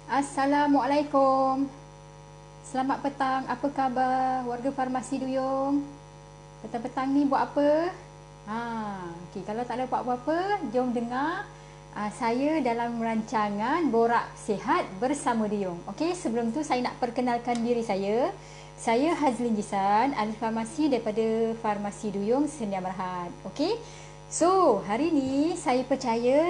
Assalamualaikum. Selamat petang. Apa khabar warga Farmasi Duyung? Petang-petang ni buat apa? Okey, kalau tak ada buat apa-apa, jom dengar saya dalam rancangan Borak Sihat bersama Duyung. Okey, sebelum tu saya nak perkenalkan diri saya. Saya Hazlin Jisan, ahli farmasi daripada Farmasi Duyung Sedia Berhad. Okey. So, hari ni saya percaya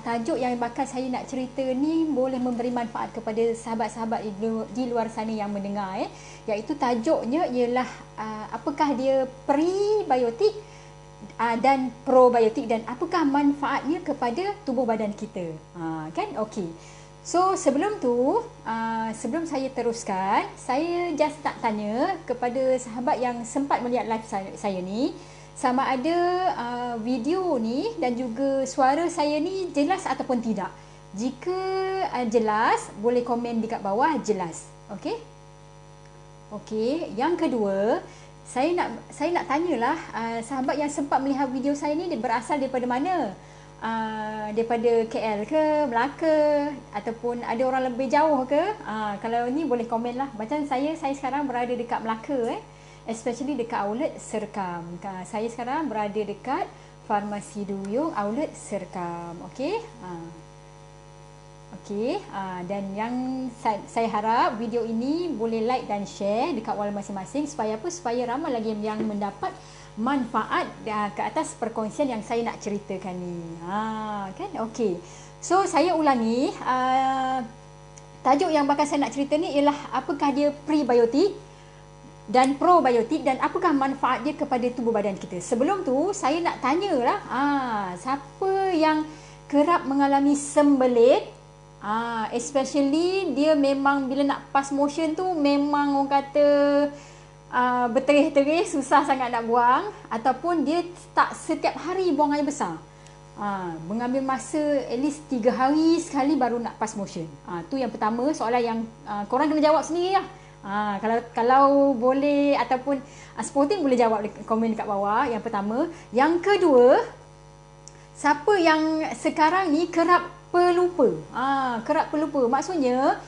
tajuk yang bakal saya nak cerita ni boleh memberi manfaat kepada sahabat-sahabat di luar sana yang mendengar. Iaitu tajuknya ialah apakah dia prebiotik dan probiotik dan apakah manfaatnya kepada tubuh badan kita. Kan? Okey. So, sebelum tu, sebelum saya teruskan, saya just nak tanya kepada sahabat yang sempat melihat live saya ni, sama ada video ni dan juga suara saya ni jelas ataupun tidak. Jika jelas, boleh komen dekat bawah jelas. Okey? Okey, yang kedua, saya nak tanyalah sahabat yang sempat melihat video saya ni, dia berasal daripada mana? Daripada KL ke, Melaka, ataupun ada orang lebih jauh ke? Kalau ni boleh komen lah. Macam saya sekarang berada dekat Melaka, especially dekat outlet Serkam. Saya sekarang berada dekat Farmasi Duyung outlet Serkam. Okey. Okey. Dan yang saya harap video ini boleh like dan share dekat wall masing-masing supaya apa? Supaya ramai lagi yang mendapat manfaat ke atas perkongsian yang saya nak ceritakan ni. Kan? Okey. So saya ulangi, tajuk yang bakal saya nak cerita ni ialah apakah dia prebiotik dan probiotik dan apakah manfaat dia kepada tubuh badan kita. Sebelum tu saya nak tanyalah, siapa yang kerap mengalami sembelit, especially dia memang bila nak pass motion tu memang orang kata berterih-terih, susah sangat nak buang, ataupun dia tak setiap hari buang air besar. Mengambil masa at least 3 hari sekali baru nak pass motion. Tu yang pertama, soalan yang korang kena jawab sendiri lah. Kalau boleh ataupun supporting boleh jawab komen dekat bawah. Yang pertama. Yang kedua, siapa yang sekarang ni kerap pelupa? Kerap pelupa maksudnya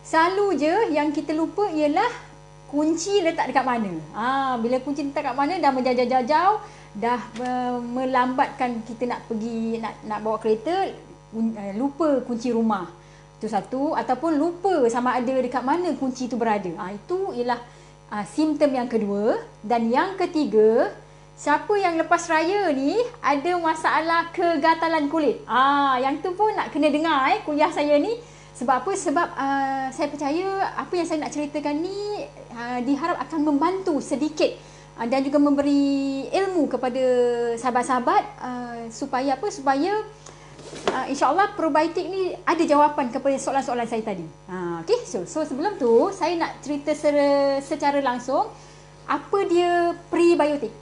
selalu je yang kita lupa ialah kunci letak dekat mana. Bila kunci letak dekat mana dah menjajau-jajau, dah melambatkan kita nak pergi nak bawa kereta, lupa kunci rumah. Itu satu, ataupun lupa sama ada dekat mana kunci itu berada. Itu ialah simptom yang kedua. Dan yang ketiga, siapa yang lepas raya ni ada masalah kegatalan kulit. Yang tu pun nak kena dengar kuliah saya ni. Sebab apa? Sebab saya percaya apa yang saya nak ceritakan ni diharap akan membantu sedikit dan juga memberi ilmu kepada sahabat-sahabat supaya apa? Supaya InsyaAllah probiotik ni ada jawapan kepada soalan-soalan saya tadi. Okay, so sebelum tu saya nak cerita secara langsung apa dia prebiotik.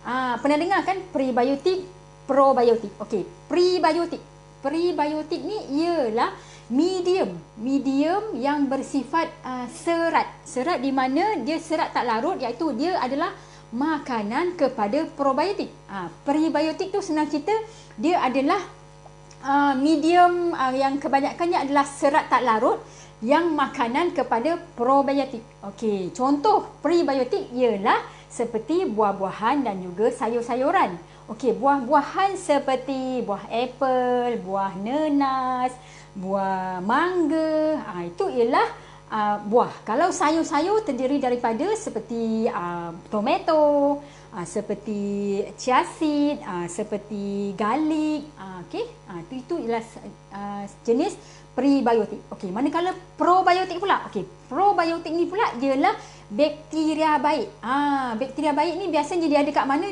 Pernah dengar kan prebiotik, probiotik. Okay, prebiotik ni ialah medium yang bersifat serat di mana dia serat tak larut, iaitu dia adalah makanan kepada probiotik. Prebiotik tu senang cerita, dia adalah medium yang kebanyakannya adalah serat tak larut yang makanan kepada probiotik. Okey, contoh prebiotik ialah seperti buah-buahan dan juga sayur-sayuran. Okey, buah-buahan seperti buah apple, buah nenas, buah mangga, itu ialah buah. Kalau sayur-sayur terdiri daripada seperti tomato, seperti chia seed, seperti garlic, okey. Itu ialah jenis prebiotik. Okey, manakala probiotik pula. Okey, probiotik ni pula ialah bakteria baik. Bakteria baik ni biasanya dia ada kat mana?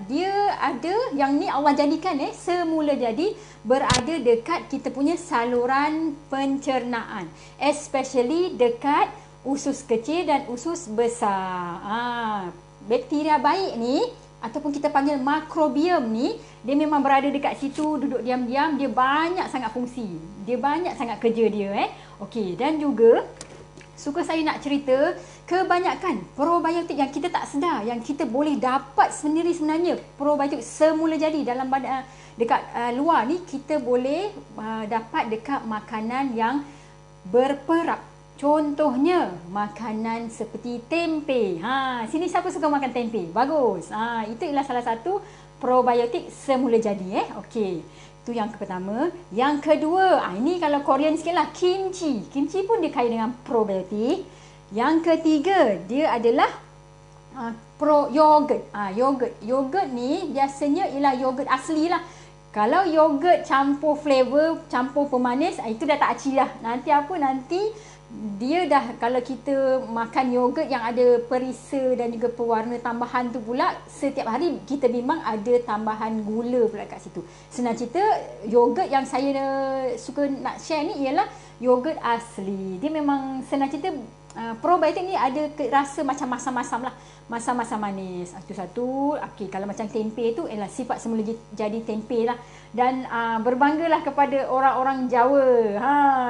Dia ada yang ni Allah jadikan semula jadi berada dekat kita punya saluran pencernaan, especially dekat usus kecil dan usus besar. Bakteria baik ni ataupun kita panggil makrobiom ni, dia memang berada dekat situ, duduk diam-diam, dia banyak sangat fungsi. Dia banyak sangat kerja dia Okey, dan juga suka saya nak cerita kebanyakan probiotik yang kita tak sedar, yang kita boleh dapat sendiri sebenarnya. Probiotik semula jadi dalam dekat luar ni kita boleh dapat dekat makanan yang berperap. Contohnya makanan seperti tempe. Sini siapa suka makan tempe? Bagus. Itu ialah salah satu probiotik semula jadi. Okey. Itu yang pertama. Yang kedua, ini kalau Korean sikitlah, kimchi. Kimchi pun dia kaya dengan probiotik. Yang ketiga, dia adalah yogurt. Yogurt ni biasanya ialah yogurt asli lah. Kalau yogurt campur flavor, campur pemanis, itu dah tak aci dah. Nanti dia dah, kalau kita makan yogurt yang ada perisa dan juga pewarna tambahan tu pula, setiap hari kita memang ada tambahan gula pula kat situ. Senang cerita, yogurt yang saya suka nak share ni ialah yogurt asli. Dia memang senang cerita, probiotik ni ada rasa macam masam-masam lah, masam-masam manis. Itu satu. Okey, kalau macam tempe tu ialah sifat semula jadi tempe lah. Dan berbanggalah kepada orang-orang Jawa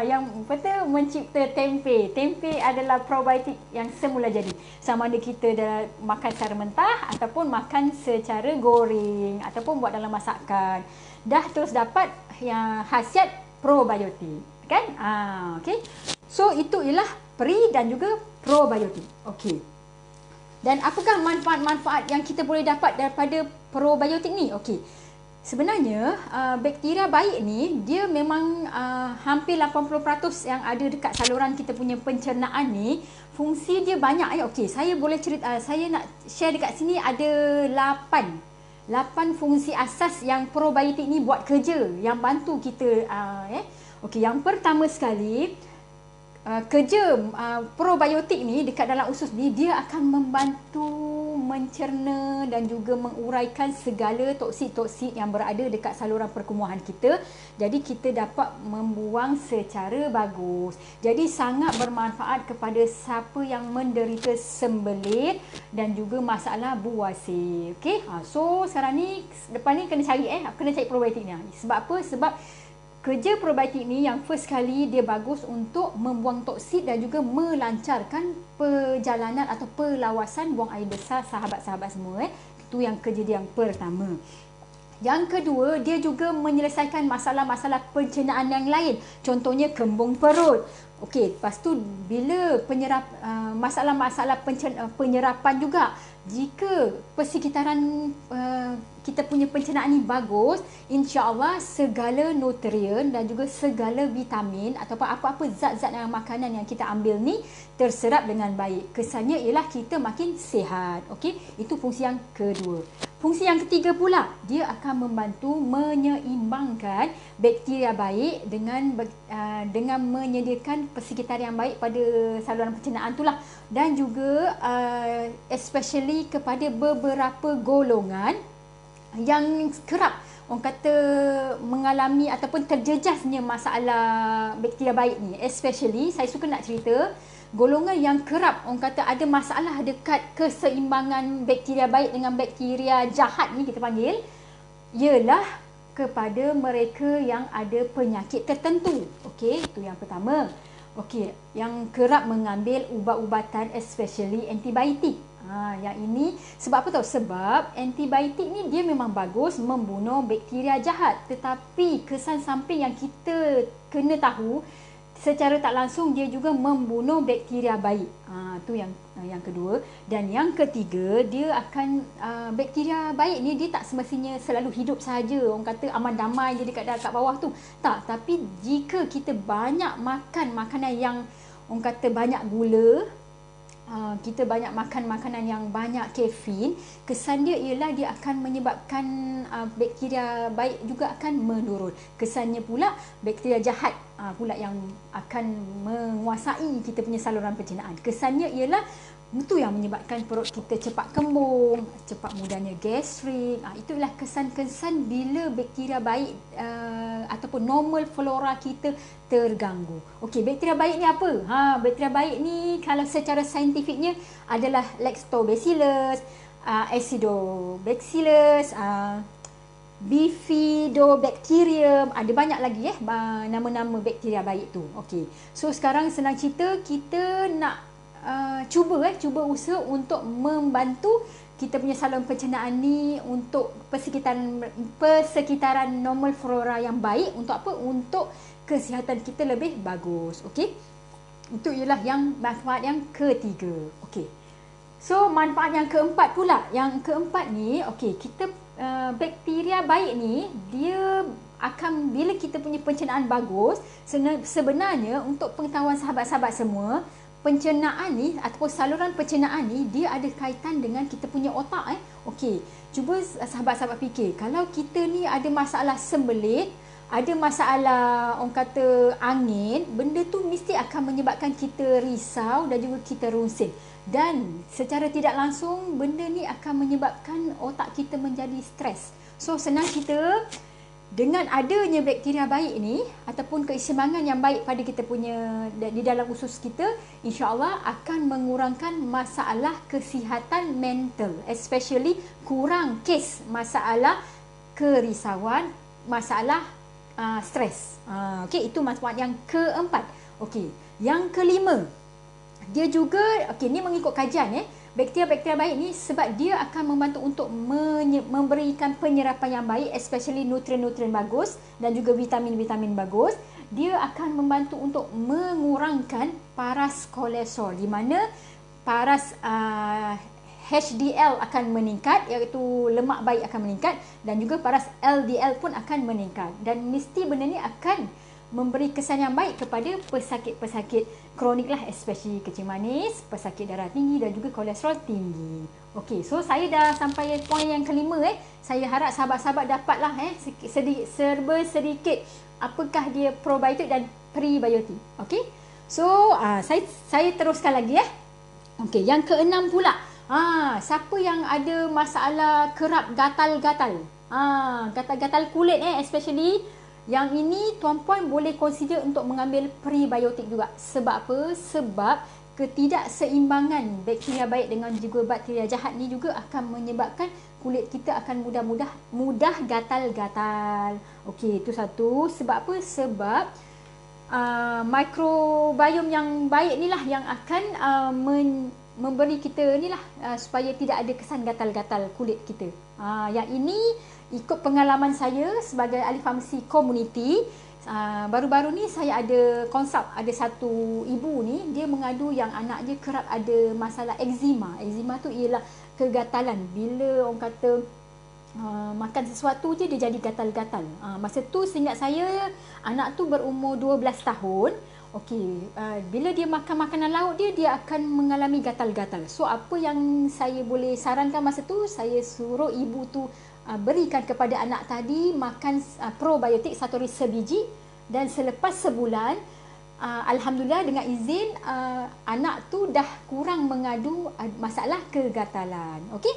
yang betul mencipta tempe. Tempe adalah probiotik yang semula jadi. Sama ada kita dah makan secara mentah ataupun makan secara goreng ataupun buat dalam masakan, dah terus dapat yang khasiat probiotik, kan? Okey. So itu ialah pre dan juga probiotik. Okey. Dan apakah manfaat-manfaat yang kita boleh dapat daripada probiotik ni? Okey. Sebenarnya bakteria baik ni dia memang hampir 80% yang ada dekat saluran kita punya pencernaan ni, fungsi dia banyak. Okey, saya boleh cerita, saya nak share dekat sini ada 8 fungsi asas yang probiotik ni buat kerja, yang bantu kita. Okey, yang pertama sekali, kerja probiotik ni dekat dalam usus ni, dia akan membantu mencerna dan juga menguraikan segala toksik-toksik yang berada dekat saluran perkumuhan kita. Jadi kita dapat membuang secara bagus. Jadi sangat bermanfaat kepada siapa yang menderita sembelit dan juga masalah buasir. Okey, so sekarang ni depan ni kena cari probiotik ni. Sebab apa? Sebab kerja probiotik ni yang first kali dia bagus untuk membuang toksik dan juga melancarkan perjalanan atau perlawasan buang air besar sahabat-sahabat semua. Itu yang kerja dia yang pertama. Yang kedua, dia juga menyelesaikan masalah-masalah pencernaan yang lain. Contohnya kembung perut. Okey, lepas tu bila masalah-masalah penyerapan juga. Jika persekitaran kita punya pencernaan ni bagus, insya-Allah segala nutrien dan juga segala vitamin ataupun apa-apa zat-zat yang makanan yang kita ambil ni terserap dengan baik. Kesannya ialah kita makin sihat. Okey, itu fungsi yang kedua. Fungsi yang ketiga pula, dia akan membantu menyeimbangkan bakteria baik dengan menyediakan persekitaran yang baik pada saluran pencernaan itulah, dan juga especially kepada beberapa golongan yang kerap orang kata mengalami ataupun terjejasnya masalah bakteria baik ni. Especially saya suka nak cerita golongan yang kerap orang kata ada masalah dekat keseimbangan bakteria baik dengan bakteria jahat ni, kita panggil, ialah kepada mereka yang ada penyakit tertentu. Okey, itu yang pertama. Okey, yang kerap mengambil ubat-ubatan especially antibiotik. Yang ini sebab apa tahu? Sebab antibiotik ni dia memang bagus membunuh bakteria jahat, tetapi kesan samping yang kita kena tahu, secara tak langsung dia juga membunuh bakteria baik. Tu yang kedua. Dan yang ketiga, dia akan bakteria baik ni dia tak semestinya selalu hidup saja orang kata aman damai je dekat bawah tu. Tak, tapi jika kita banyak makan makanan yang orang kata banyak gula, kita banyak makan makanan yang banyak kafein, kesan dia ialah dia akan menyebabkan bakteria baik juga akan menurun. Kesannya pula bakteria jahat pula yang akan menguasai kita punya saluran pencernaan. Kesannya ialah itu yang menyebabkan perut kita cepat kembung, cepat mudahnya gastrik. Itulah kesan-kesan bila bakteria baik ataupun normal flora kita terganggu. Okey, bakteria baik ni apa? Bakteria baik ni kalau secara saintifiknya adalah Lactobacillus, Acidobacillus, Bifidobacterium, ada banyak lagi nama-nama bakteria baik tu. Okey. So sekarang senang cerita, kita nak cuba usaha untuk membantu kita punya saluran pencernaan ni untuk persekitaran normal flora yang baik. Untuk apa? Untuk kesihatan kita lebih bagus. Okey. Itu ialah yang manfaat yang ketiga. Okey. So manfaat yang keempat pula. Yang keempat ni, okey, kita bakteria baik ni dia akan, bila kita punya pencernaan bagus, sebenarnya untuk pengetahuan sahabat-sahabat semua, pencernaan ni ataupun saluran pencernaan ni dia ada kaitan dengan kita punya otak. Okey, cuba sahabat-sahabat fikir, kalau kita ni ada masalah sembelit, ada masalah orang kata angin, benda tu mesti akan menyebabkan kita risau dan juga kita runsing. Dan secara tidak langsung benda ni akan menyebabkan otak kita menjadi stres. So senang kita, dengan adanya bakteria baik ni ataupun keseimbangan yang baik pada kita punya di dalam usus kita, insya-Allah akan mengurangkan masalah kesihatan mental, especially kurang kes masalah kerisauan, masalah stres. Okey, itu manfaat yang keempat. Okey, yang kelima, dia juga, okey, ni mengikut kajian bakteria-bakteria baik ni sebab dia akan membantu untuk memberikan penyerapan yang baik, especially nutrien-nutrien bagus dan juga vitamin-vitamin bagus. Dia akan membantu untuk mengurangkan paras kolesterol, di mana paras HDL akan meningkat, iaitu lemak baik akan meningkat, dan juga paras LDL pun akan meningkat. Dan mesti benda ni akan memberi kesan yang baik kepada pesakit-pesakit kronik lah, especially kencing manis, pesakit darah tinggi dan juga kolesterol tinggi. Okey, so saya dah sampai poin yang kelima. Saya harap sahabat-sahabat dapatlah serba sedikit apakah dia probiotik dan prebiotik. Okey, so saya teruskan lagi. Okey, yang keenam pula. Siapa yang ada masalah kerap gatal-gatal, gatal-gatal kulit especially, yang ini tuan-puan boleh consider untuk mengambil prebiotik juga. Sebab apa? Sebab ketidakseimbangan bakteria baik dengan juga bakteria jahat ni juga akan menyebabkan kulit kita akan mudah gatal-gatal. Okey, itu satu. Sebab apa? Sebab mikrobiom yang baik ni lah yang akan memberi kita ni lah supaya tidak ada kesan gatal-gatal kulit kita. Yang ini ikut pengalaman saya sebagai ahli farmasi community, baru-baru ni saya ada consult, ada satu ibu ni, dia mengadu yang anak dia kerap ada masalah eczema. Eczema tu ialah kegatalan. Bila orang kata makan sesuatu je dia jadi gatal-gatal. Masa tu seingat saya anak tu berumur 12 tahun. Okey, bila dia makan makanan laut dia akan mengalami gatal-gatal. So apa yang saya boleh sarankan masa tu, saya suruh ibu tu berikan kepada anak tadi makan probiotik satu hari sebiji, dan selepas sebulan alhamdulillah dengan izin anak tu dah kurang mengadu masalah kegatalan. Okey,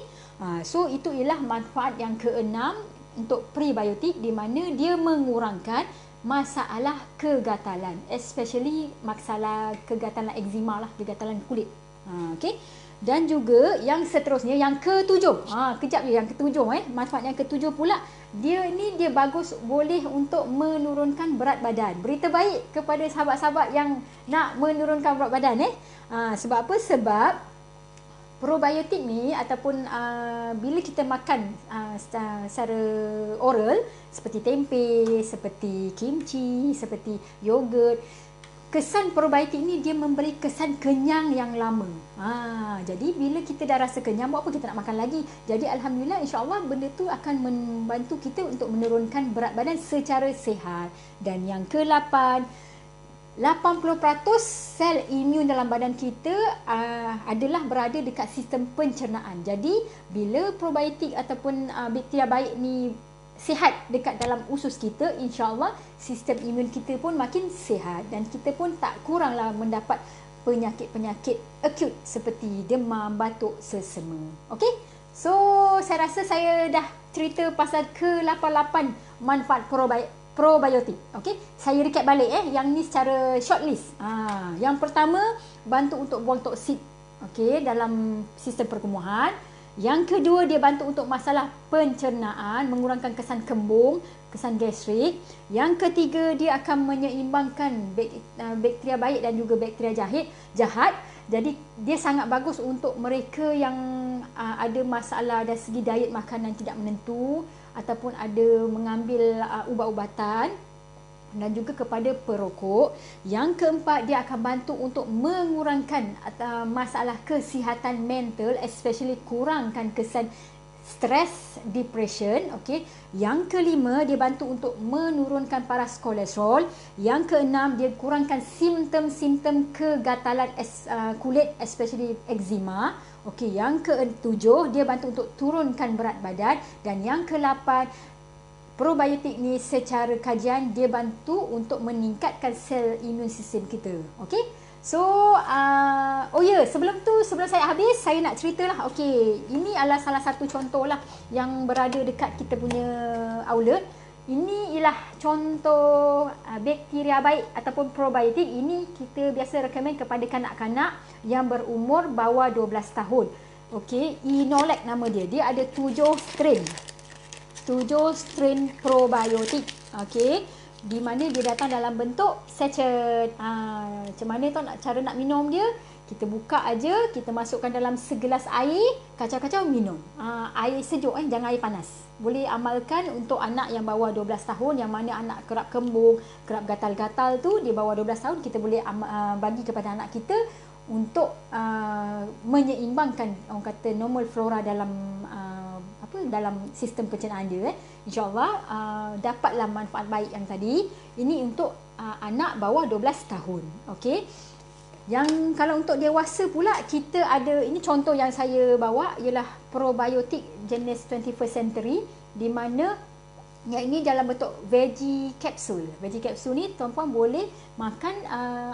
so itu ialah manfaat yang keenam untuk prebiotik, di mana dia mengurangkan masalah kegatalan, especially masalah kegatalan eczema lah, kegatalan kulit. Okey. Dan juga yang seterusnya, yang ketujuh. Kejap je, yang ketujuh manfaat yang ketujuh pula, dia bagus, boleh untuk menurunkan berat badan. Berita baik kepada sahabat-sahabat yang nak menurunkan berat badan sebab apa? Sebab probiotik ni ataupun bila kita makan secara oral, seperti tempe, seperti kimchi, seperti yogurt, kesan probiotik ni dia memberi kesan kenyang yang lama. Jadi bila kita dah rasa kenyang, buat apa kita nak makan lagi? Jadi alhamdulillah, insya-Allah benda tu akan membantu kita untuk menurunkan berat badan secara sihat. Dan yang ke-8, 80% sel imun dalam badan kita adalah berada dekat sistem pencernaan. Jadi bila probiotik ataupun bakteria baik ni sihat dekat dalam usus kita, insya-Allah sistem imun kita pun makin sihat dan kita pun tak kuranglah mendapat penyakit-penyakit akut seperti demam, batuk, sesama. Okey? So saya rasa saya dah cerita pasal ke-88 manfaat probiotik. Okey? Saya recap balik yang ni secara short list. Yang pertama, bantu untuk buang toksin dalam sistem perkembuhan. Yang kedua, dia bantu untuk masalah pencernaan, mengurangkan kesan kembung, kesan gastrik. Yang ketiga, dia akan menyeimbangkan bakteria baik dan juga bakteria jahat. Jadi dia sangat bagus untuk mereka yang ada masalah dari segi diet makanan tidak menentu ataupun ada mengambil ubat-ubatan. dan juga kepada perokok. Yang keempat, dia akan bantu untuk mengurangkan masalah kesihatan mental, especially kurangkan kesan stres, depression. Okey. Yang kelima, dia bantu untuk menurunkan paras kolesterol. Yang keenam, dia kurangkan simptom-simptom kegatalan kulit, especially eczema. Okey, yang ketujuh, dia bantu untuk turunkan berat badan. Dan yang kelapan, probiotik ni secara kajian dia bantu untuk meningkatkan sel imun sistem kita. Okey. So, sebelum saya habis, saya nak ceritalah. Okey, ini adalah salah satu contoh lah yang berada dekat kita punya outlet. Ini ialah contoh bakteria baik ataupun probiotik. Ini kita biasa recommend kepada kanak-kanak yang berumur bawah 12 tahun. Okey, Inolek nama dia. Dia ada 7 strain probiotik. Okey, di mana dia datang dalam bentuk sachet. Macam mana tu cara nak minum dia? Kita buka aja, kita masukkan dalam segelas air, kacau-kacau, minum. Air sejuk, jangan air panas. Boleh amalkan untuk anak yang bawah 12 tahun, yang mana anak kerap kembung, kerap gatal-gatal tu, di bawah 12 tahun kita boleh bagi kepada anak kita untuk menyeimbangkan orang kata normal flora dalam dalam sistem pencernaan dia. InsyaAllah dapatlah manfaat baik yang tadi. Ini untuk anak bawah 12 tahun. Okey. Yang kalau untuk dewasa pula, kita ada, ini contoh yang saya bawa ialah probiotik jenis 21st century, di mana yang ini dalam bentuk veggie capsule. Veggie capsule ni tuan-puan boleh makan,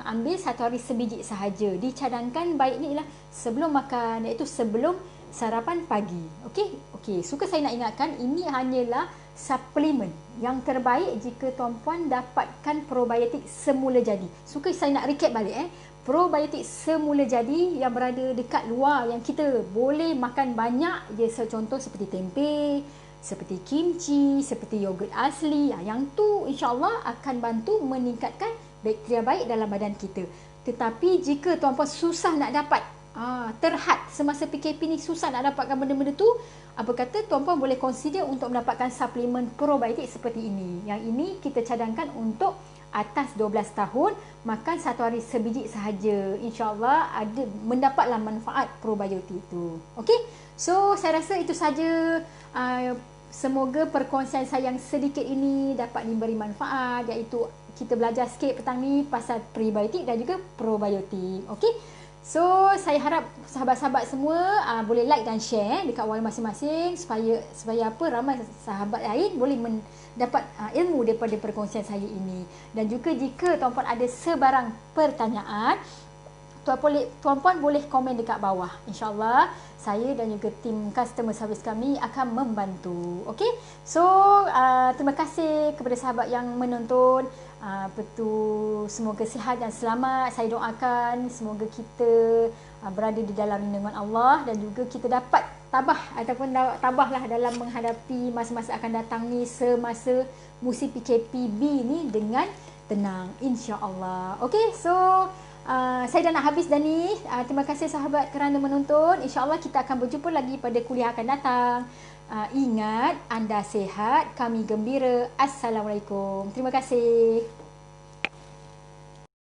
ambil satu hari sebiji sahaja. Dicadangkan baiknya ialah sebelum makan, iaitu sebelum sarapan pagi. Okey, suka saya nak ingatkan, ini hanyalah suplemen yang terbaik jika tuan-puan dapatkan probiotik semula jadi. Suka saya nak recap balik probiotik semula jadi yang berada dekat luar, yang kita boleh makan banyak. Dia contoh seperti tempe, seperti kimchi, seperti yogurt asli. Yang tu insya-Allah akan bantu meningkatkan bakteria baik dalam badan kita. Tetapi jika tuan-puan susah nak dapat, terhad semasa PKP ni, susah nak dapatkan benda-benda tu, apa kata tuan-puan boleh consider untuk mendapatkan suplemen probiotik seperti ini. Yang ini kita cadangkan untuk atas 12 tahun, makan satu hari sebiji sahaja. InsyaAllah ada mendapatlah manfaat probiotik itu. Okey, so saya rasa itu saja. Semoga perkongsian saya yang sedikit ini dapat diberi manfaat, iaitu kita belajar sikit petang ni pasal prebiotik dan juga probiotik. Okey, so saya harap sahabat-sahabat semua boleh like dan share dekat wall masing-masing, supaya apa, ramai sahabat lain boleh dapat ilmu daripada perkongsian saya ini. Dan juga jika tuan-puan ada sebarang pertanyaan, tuan-puan boleh komen dekat bawah. InsyaAllah saya dan juga tim customer service kami akan membantu. Okey, so terima kasih kepada sahabat yang menonton. Semoga sihat dan selamat. Saya doakan semoga kita berada di dalam lindungan Allah, dan juga kita dapat tabahlah dalam menghadapi masa-masa akan datang ni, semasa musim PKPB ni dengan tenang, insya-Allah. Okey, so saya dah nak habis dah ni. Terima kasih sahabat kerana menonton. InsyaAllah kita akan berjumpa lagi pada kuliah akan datang. Ingat, anda sihat, kami gembira. Assalamualaikum. Terima kasih.